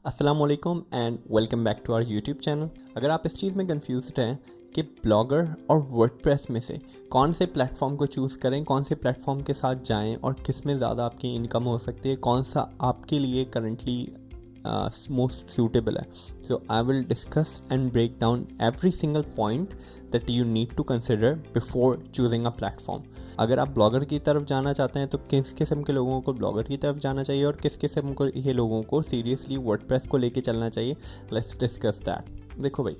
अस्सलाम वालेकुम and welcome back to our YouTube channel. अगर आप इस चीज़ में कंफ्यूज्ड हैं कि ब्लॉगर और वर्डप्रेस में से कौन से प्लेटफॉर्म को चूज़ करें, कौन से प्लेटफॉर्म के साथ जाएं और किस में ज़्यादा आपकी इनकम हो सकती है, कौन सा आपके लिए करंटली most suitable है, so I will discuss and break down every single point that you need to consider before choosing a platform. अगर आप ब्लॉगर की तरफ जाना चाहते हैं तो किस किस्म के लोगों को ब्लॉगर की तरफ जाना चाहिए और किस किस्म को ये लोगों को सीरियसली वर्डप्रेस को लेके चलना चाहिए, लेट्स डिस्कस दैट। देखो भाई,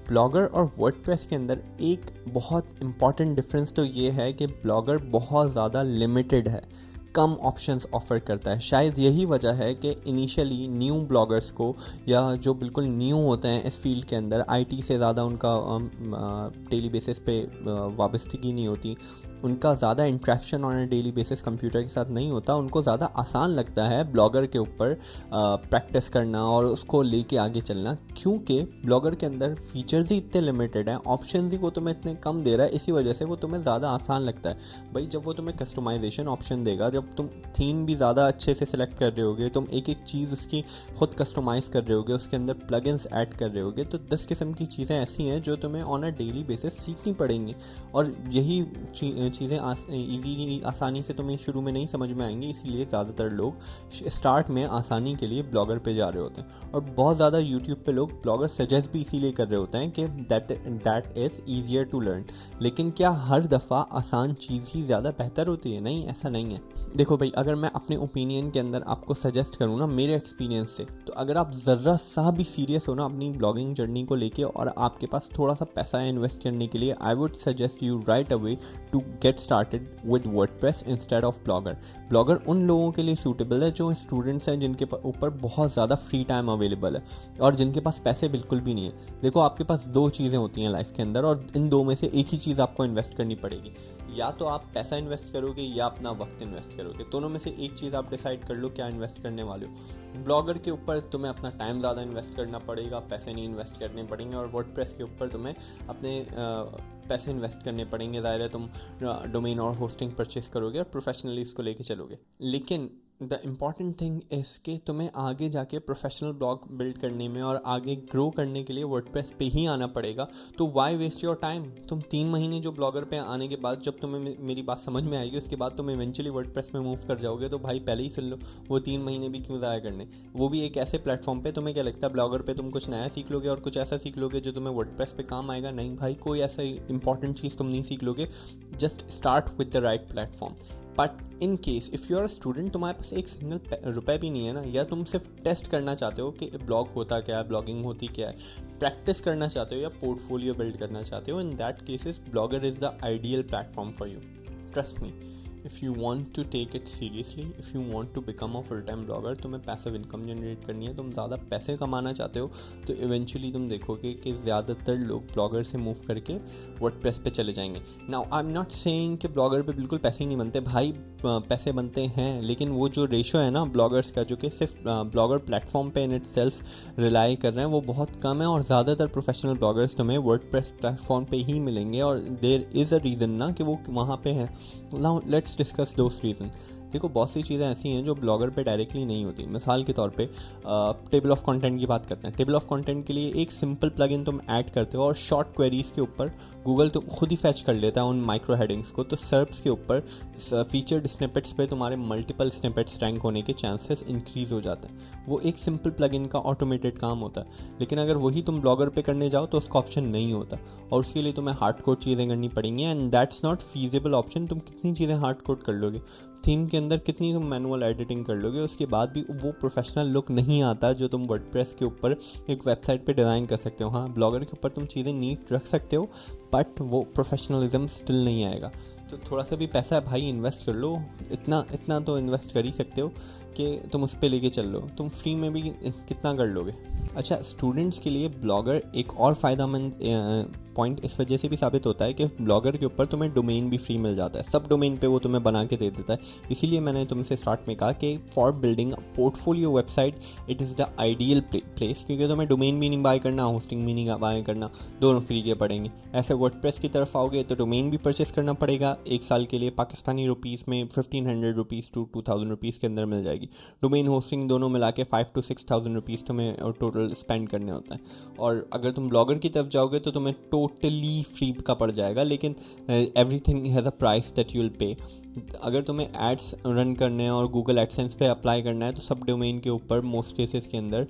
ब्लॉगर और वर्डप्रेस के अंदर एक बहुत इंपॉर्टेंट डिफरेंस तो ये है कि ब्लॉगर बहुत ज़्यादा लिमिटेड है, कम ऑप्शंस ऑफ़र करता है। शायद यही वजह है कि इनिशियली न्यू ब्लॉगर्स को या जो बिल्कुल न्यू होते हैं इस फील्ड के अंदर, आईटी से ज़्यादा उनका डेली बेसिस पे वाबस्तगी नहीं होती, उनका ज़्यादा interaction on a daily basis computer के साथ नहीं होता, उनको ज़्यादा आसान लगता है ब्लॉगर के ऊपर प्रैक्टिस करना और उसको लेके आगे चलना, क्योंकि ब्लॉगर के अंदर फीचर्स ही इतने लिमिटेड हैं, ऑप्शन ही वो तुम्हें इतने कम दे रहा है, इसी वजह से वो तुम्हें ज़्यादा आसान लगता है। भाई जब वो तुम्हें कस्टमाइजेशन ऑप्शन देगा, जब तुम थीम भी ज़्यादा अच्छे से सिलेक्ट कर रहे होगे, तुम एक एक चीज़ उसकी खुद कस्टमाइज़ कर रहे होगे, उसके अंदर प्लगइन्स ऐड कर रहे होगे, तो 10 किस्म की चीज़ें ऐसी हैं जो तुम्हें ऑन अ डेली बेसिस सीखनी पड़ेंगी और यही चीज़ें ईजीली आसानी से तुम्हें शुरू में नहीं समझ में आएंगी, इसीलिए ज़्यादातर लोग स्टार्ट में आसानी के लिए ब्लॉगर पे जा रहे होते हैं। और बहुत ज़्यादा यूट्यूब पे लोग ब्लॉगर सजेस्ट भी इसीलिए कर रहे होते हैं कि that is easier to learn. लेकिन क्या हर दफ़ा आसान चीज़ ही ज़्यादा बेहतर होती है? नहीं, ऐसा नहीं है। देखो भाई, अगर मैं अपने ओपिनियन के अंदर आपको सजेस्ट करूँ ना, मेरे एक्सपीरियंस से, तो अगर आप ज़रा सा भी सीरियस हो ना अपनी ब्लॉगिंग जर्नी को लेके और आपके पास थोड़ा सा पैसा है इन्वेस्ट करने के लिए, I would suggest you right away to get started with WordPress instead of Blogger. Blogger उन लोगों के लिए सूटेबल है जो स्टूडेंट्स हैं, जिनके ऊपर बहुत ज़्यादा फ्री टाइम अवेलेबल है और जिनके पास पैसे बिल्कुल भी नहीं है। देखो, आपके पास दो चीज़ें होती हैं लाइफ के अंदर और इन दो में से एक ही चीज़ आपको इन्वेस्ट करनी पड़ेगी। या तो आप पैसा इन्वेस्ट करोगे या अपना वक्त इन्वेस्ट करोगे, दोनों में से एक चीज़ आप डिसाइड कर लो क्या इन्वेस्ट करने वाले हो। ब्लॉगर के ऊपर तुम्हें अपना टाइम ज़्यादा इन्वेस्ट करना पड़ेगा, पैसे नहीं इन्वेस्ट करने पड़ेंगे, और वर्डप्रेस के ऊपर तुम्हें अपने पैसे इन्वेस्ट करने पड़ेंगे। ज़ाहिर है तुम डोमेन और होस्टिंग परचेस करोगे और प्रोफेशनली इसको लेके चलोगे। लेकिन द इम्पॉर्टेंट थिंग इज़ कि तुम्हें आगे जाके प्रोफेशनल ब्लॉग बिल्ड करने में और आगे ग्रो करने के लिए वर्डप्रेस पे ही आना पड़ेगा। तो वाई वेस्ट योर टाइम? तुम 3 महीने जो ब्लॉगर पे आने के बाद जब तुम्हें मेरी बात समझ में आएगी, उसके बाद तुम इवेंचुअली वर्डप्रेस में मूव कर जाओगे, तो भाई पहले ही सुन लो, वो 3 महीने भी क्यों ज़ाया करने, वो भी एक ऐसे प्लेटफॉर्म पे। तुम्हें क्या लगता है ब्लॉगर पे तुम कुछ नया सीख लोगे और कुछ ऐसा सीख लोगे जो तुम्हें वर्डप्रेस पे काम आएगा? नहीं भाई, कोई ऐसा इंपॉर्टेंट चीज़ तुम नहीं सीख लोगे। Just start with the right platform. But in case if you are a student, तुम्हारे पास एक सिंगल रुपये भी नहीं है ना, या तुम सिर्फ टेस्ट करना चाहते हो कि ब्लॉग होता क्या है, ब्लॉगिंग होती क्या है, प्रैक्टिस करना चाहते हो या पोर्टफोलियो बिल्ड करना चाहते हो, in that cases Blogger is the ideal platform for you. Trust me, if you want to take it seriously, if you want to become a full time blogger, तुम्हें passive income generate करनी है, तुम ज़्यादा पैसे कमाना चाहते हो, तो इवेंचुअली तुम देखोगे कि ज़्यादातर लोग ब्लॉगर से मूव करके वर्डप्रेस पे चले जाएंगे। Now I am not saying कि ब्लॉगर पे बिल्कुल पैसे ही नहीं बनते, भाई पैसे बनते हैं, लेकिन वो जो रेशो है ना ब्लॉगर्स का, जो कि सिर्फ ब्लॉगर प्लेटफॉर्म पे इन इट सेल्फ रिलाई कर रहे हैं, वो बहुत कम है। और ज़्यादातर प्रोफेशनल ब्लॉगर्स तुम्हें वर्डप्रेस प्लेटफॉर्म पे ही मिलेंगे और देयर इज़ अ रीज़न ना कि वो वहाँ पे हैं। Now let's discuss those reason. देखो, बहुत सी चीज़ें ऐसी हैं जो ब्लॉगर पे डायरेक्टली नहीं होती। मिसाल के तौर पे टेबल ऑफ कंटेंट की बात करते हैं। टेबल ऑफ कंटेंट के लिए एक सिंपल प्लगइन तुम ऐड करते हो और शॉर्ट क्वेरीज के ऊपर गूगल तो खुद ही फैच कर लेता है उन माइक्रो हेडिंग्स को, तो सर्प्स के ऊपर फीचर्ड स्निपेट्स पे तुम्हारे मल्टीपल स्निपेट्स रैंक होने के चांसेस इंक्रीज़ हो जाते हैं। वो एक सिंपल प्लगइन का ऑटोमेटेड काम होता है। लेकिन अगर वही तुम ब्लॉगर पे करने जाओ तो उसका ऑप्शन नहीं होता और उसके लिए तुम्हें हार्ड कोड चीज़ें करनी पड़ेंगी, and that's not feasible option. तुम कितनी चीज़ें हार्ड कोड कर लोगे, थीम के अंदर कितनी तुम मैनुअल एडिटिंग कर लोगे, उसके बाद भी वो प्रोफेशनल लुक नहीं आता जो तुम वर्डप्रेस के ऊपर एक वेबसाइट पे डिज़ाइन कर सकते हो। हाँ, ब्लॉगर के ऊपर तुम चीज़ें नीट रख सकते हो, बट वो प्रोफेशनलिज्म स्टिल नहीं आएगा। तो थोड़ा सा भी पैसा है भाई, इन्वेस्ट कर लो। इतना तो इन्वेस्ट कर ही सकते हो कि तुम उस पर लेके चल लो। तुम फ्री में भी कितना कर लोगे? अच्छा, स्टूडेंट्स के लिए ब्लॉगर एक और फ़ायदेमंद पॉइंट इस वजह से भी साबित होता है कि ब्लॉगर के ऊपर तुम्हें डोमेन भी फ्री मिल जाता है, सब डोमेन पे वो तुम्हें बना के दे देता है। इसीलिए मैंने तुमसे स्टार्ट में कहा कि for building a portfolio website it is the ideal place, क्योंकि तुम्हें डोमेन भी नहीं बाय करना, होस्टिंग भी नहीं बाय करना, दोनों फ्री के पड़ेंगे। ऐसे वर्डप्रेस की तरफ आओगे तो डोमेन भी परचेस करना पड़ेगा, 1 साल के लिए पाकिस्तानी रुपीज़ में 1500 रुपीज़ टू 2000 रुपीज़ के अंदर मिल जाएगी। डोमेन होस्टिंग दोनों मिला के 5 to 6,000 रुपीज़ तुम्हें टोटल स्पेंड करने होता है। और अगर तुम ब्लॉगर की तरफ जाओगे तो तुम्हें टोटली फ्री का पड़ जाएगा, लेकिन everything has a price that you will pay. अगर तुम्हें एड्स रन करने हैं और गूगल एडसेंस पे अप्लाई करना है तो सब डोमेन के ऊपर मोस्ट केसेस के अंदर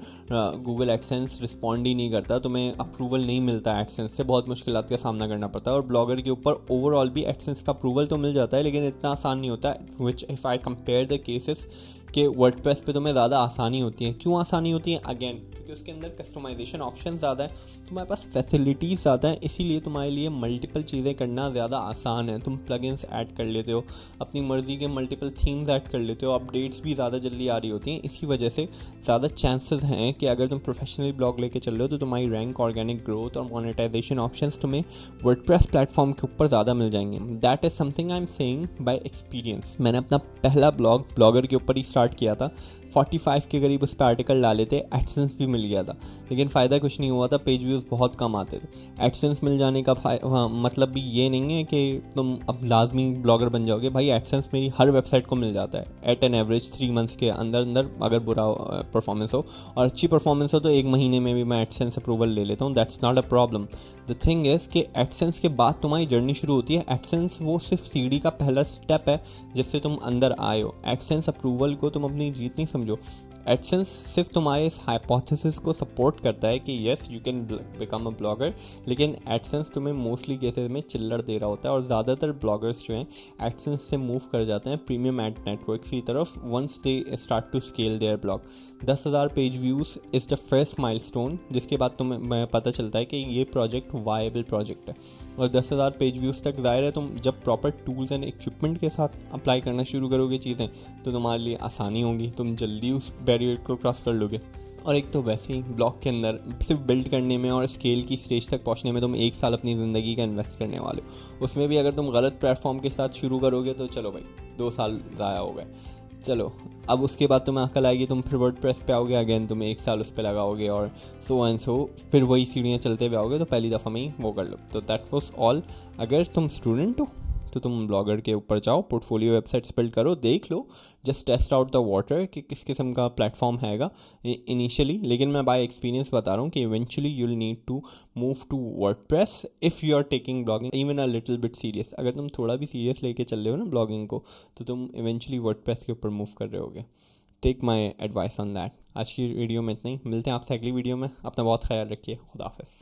गूगल एडसेंस रिस्पॉन्ड ही नहीं करता, तुम्हें अप्रूवल नहीं मिलता एडसेंस से, बहुत मुश्किलात का सामना करना पड़ता है। और ब्लॉगर के ऊपर ओवरऑल भी एडसेंस का अप्रूवल तो मिल जाता है, लेकिन इतना आसान नहीं होता, which if I compare the cases कि वर्डप्रेस पे तुम्हें ज़्यादा आसानी होती है। क्यों आसानी होती है? अगेन क्योंकि उसके अंदर कस्टमाइजेशन ऑप्शन ज़्यादा है, तुम्हारे पास फैसिलिटीज़ ज़्यादा है, इसीलिए तुम्हारे लिए मल्टीपल चीज़ें करना ज़्यादा आसान है। तुम प्लगइन्स ऐड कर लेते हो, अपनी मर्ज़ी के मल्टीपल थीम्स ऐड कर लेते हो, अपडेट्स भी ज़्यादा जल्दी आ रही होती हैं। इसी वजह से ज़्यादा चांसेस हैं कि अगर तुम प्रोफेशनली ब्लॉग लेके चल रहे हो तो तुम्हारी रैंक, ऑर्गेनिक ग्रोथ और मोनेटाइजेशन ऑप्शंस तुम्हें वर्डप्रेस प्लेटफॉर्म के ऊपर ज़्यादा मिल जाएंगे। That is something I am saying bye experience. मैंने अपना पहला ब्लॉगर के ऊपर ही स्टार्ट किया था, 45 के करीब उस पर आर्टिकल डाले थे, एडसेंस भी मिल गया था, लेकिन फ़ायदा कुछ नहीं हुआ था, पेज व्यूज़ बहुत कम आते थे। एडसेंस मिल जाने का मतलब भी ये नहीं है कि तुम अब लाजमी ब्लॉगर बन जाओगे। भाई एडसेंस मेरी हर वेबसाइट को मिल जाता है एट एन एवरेज 3 मंथ्स के अंदर अगर बुरा परफॉर्मेंस हो, और अच्छी परफॉर्मेंस हो तो 1 महीने में भी मैं एडसेंस अप्रूवल ले लेता हूँ। That's not a problem. The thing is कि एडसेंस के बाद तुम्हारी जर्नी शुरू होती है। एडसेंस वो सिर्फ सीढ़ी का पहला स्टेप है जिससे तुम अंदर आए हो। एडसेंस अप्रूवल को तुम अपनी जीत नहीं समझो। एडसेंस सिर्फ तुम्हारे इस हाइपोथेसिस को सपोर्ट करता है कि yes you can become a blogger, लेकिन एडसेंस तुम्हें मोस्टली केसेस में चिल्लर दे रहा होता है। और ज़्यादातर ब्लॉगर्स जो हैं एडसेंस से मूव कर जाते हैं प्रीमियम एड नेटवर्क्स की तरफ once they start to scale their blog. 10,000 page views is the first milestone, जिसके बाद तुम्हें पता चलता है कि ये प्रोजेक्ट वायबल प्रोजेक्ट है। और 10,000 पेज व्यूज़ तक ज़ाहिर है तुम जब प्रॉपर टूल्स एंड इक्विपमेंट के साथ अप्लाई करना शुरू करोगे चीज़ें तो तुम्हारे लिए आसानी होगी, तुम जल्दी उस बैरियर को क्रॉस कर लोगे। और एक तो वैसे ही ब्लॉग के अंदर सिर्फ बिल्ड करने में और स्केल की स्टेज तक पहुंचने में तुम 1 साल अपनी ज़िंदगी का इन्वेस्ट करने वाले हो, उसमें भी अगर तुम गलत प्लेटफॉर्म के साथ शुरू करोगे तो चलो भाई 2 साल ज़ाया हो गए। चलो अब उसके बाद तुम्हें अकल आएगी, तुम फिर वर्डप्रेस पे आओगे, अगेन तुम 1 साल उस पर लगाओगे और सो एंड सो, फिर वही सीढ़ियाँ चलते हुए आओगे तो पहली दफ़ा में ही वो कर लो। तो दैट वाज ऑल। अगर तुम स्टूडेंट हो तो तुम ब्लॉगर के ऊपर जाओ, पोर्टफोलियो वेबसाइट्स बिल्ड करो, देख लो, just test out the water कि किस किस्म का प्लेटफॉर्म हैगा इनिशियली। लेकिन मैं बाय एक्सपीरियंस बता रहा हूँ कि eventually you will need to move to WordPress if you are taking blogging even a little bit serious. अगर तुम थोड़ा भी सीरियस लेके चल रहे हो ना ब्लॉगिंग को तो तुम इवेंचुअली वर्डप्रेस के ऊपर मूव कर रहे होगे। Take my advice on that. आज की वीडियो में इतना ही, मिलते हैं आपसे अगली वीडियो में। अपना बहुत ख्याल रखिए, खुदा हाफिज़।